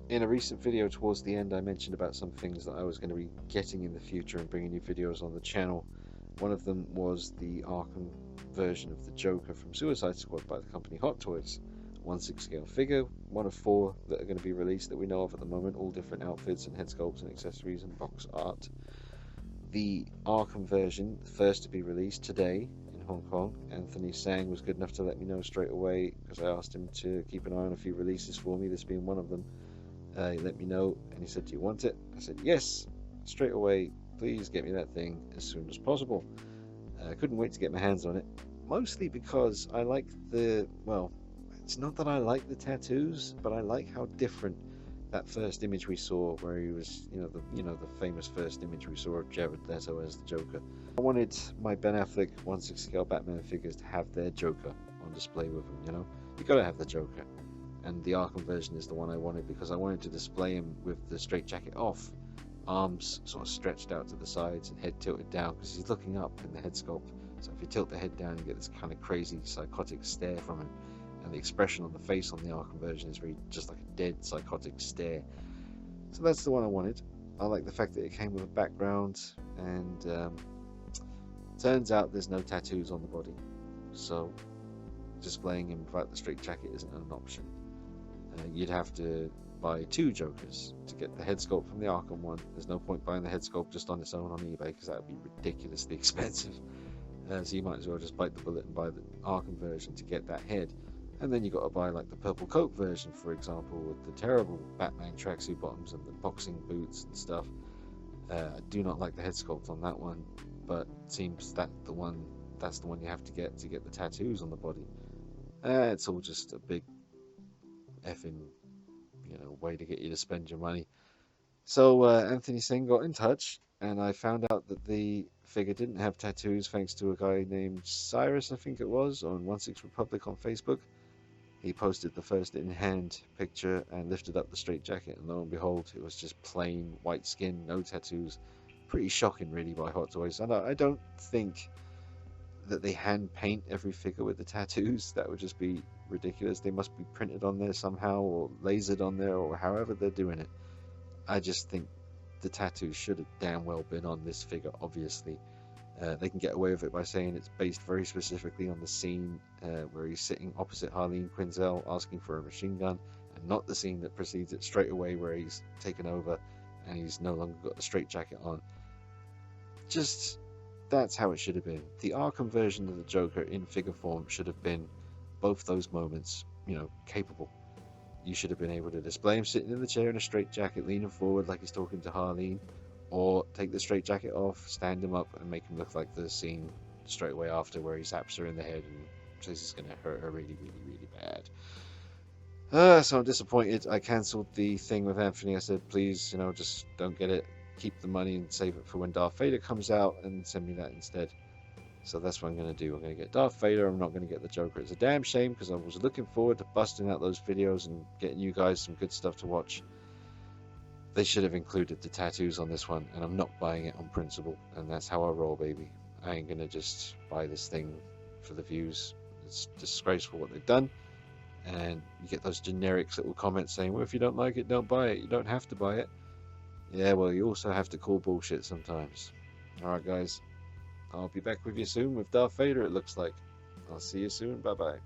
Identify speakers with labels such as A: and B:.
A: In a recent video towards the end, I mentioned about some things that I was going to be getting in the future and bringing new videos on the channel. One of them was the Arkham version of the Joker from Suicide Squad by the company Hot Toys. 1/6 scale figure, one of 4 that are going to be released that we know of at the moment, all different outfits and head sculpts and accessories and box art. The Arkham version, the first to be released today in Hong Kong. Anthony Sang was good enough to let me know straight away because I asked him to keep an eye on a few releases for me, this being one of them. He let me know and he said, "Do you want it?" I said, "Yes," straight away. Please get me that thing as soon as possible. I couldn't wait to get my hands on it, mostly because I like well, it's not that I like the tattoos, but I like how different that first image we saw, where he was, the famous first image we saw of Jared Leto as the Joker. I wanted my Ben Affleck 1/6 scale Batman figures to have their Joker on display with them. You gotta have the Joker, and the Arkham version is the one I wanted because I wanted to display him with the straitjacket off, arms sort of stretched out to the sides and head tilted down because he's looking up in the head sculpt. So if you tilt the head down, you get this kind of crazy psychotic stare from him. And the expression on the face on the Arkham version is very just like a dead psychotic stare. So that's the one I wanted. I like the fact that it came with a background, and turns out there's no tattoos on the body, so displaying him without the straitjacket isn't an option. You'd have to buy 2 Jokers to get the head sculpt from the Arkham one. There's no point buying the head sculpt just on its own on eBay because that would be ridiculously expensive. So you might as well just bite the bullet and buy the Arkham version to get that head. And then you got to buy like the purple coat version, for example, with the terrible Batman tracksuit bottoms and the boxing boots and stuff. I do not like the head sculpt on that one, but it seems that's the one you have to get the tattoos on the body. It's all just a big effing way to get you to spend your money. So Anthony Singh got in touch, and I found out that the figure didn't have tattoos thanks to a guy named Cyrus, I think it was, on 1/6 Republic on Facebook. He posted the first in-hand picture and lifted up the straitjacket, and lo and behold, it was just plain white skin, no tattoos. Pretty shocking, really, by Hot Toys. And I don't think that they hand paint every figure with the tattoos. That would just be ridiculous. They must be printed on there somehow, or lasered on there, or however they're doing it. I just think the tattoos should have damn well been on this figure, obviously. They can get away with it by saying it's based very specifically on the scene where he's sitting opposite Harleen Quinzel asking for a machine gun, and not the scene that precedes it straight away where he's taken over and he's no longer got the straitjacket on. Just, that's how it should have been. The Arkham version of the Joker in figure form should have been both those moments, capable. You should have been able to display him sitting in the chair in a straitjacket, leaning forward like he's talking to Harleen, or take the straitjacket off, stand him up, and make him look like the scene straight away after where he zaps her in the head and says he's going to hurt her really, really, really bad. So I'm disappointed. I cancelled the thing with Anthony. I said, please, just don't get it. Keep the money and save it for when Darth Vader comes out and send me that instead. So that's what I'm going to do. I'm going to get Darth Vader. I'm not going to get the Joker. It's a damn shame because I was looking forward to busting out those videos and getting you guys some good stuff to watch. They should have included the tattoos on this one, and I'm not buying it on principle, and that's how I roll, baby. I ain't gonna just buy this thing for the views. It's disgraceful what they've done, and you get those generic little comments saying, well, if you don't like it, don't buy it. You don't have to buy it. Yeah, well, you also have to call bullshit sometimes. Alright, guys. I'll be back with you soon with Darth Vader, it looks like. I'll see you soon. Bye-bye.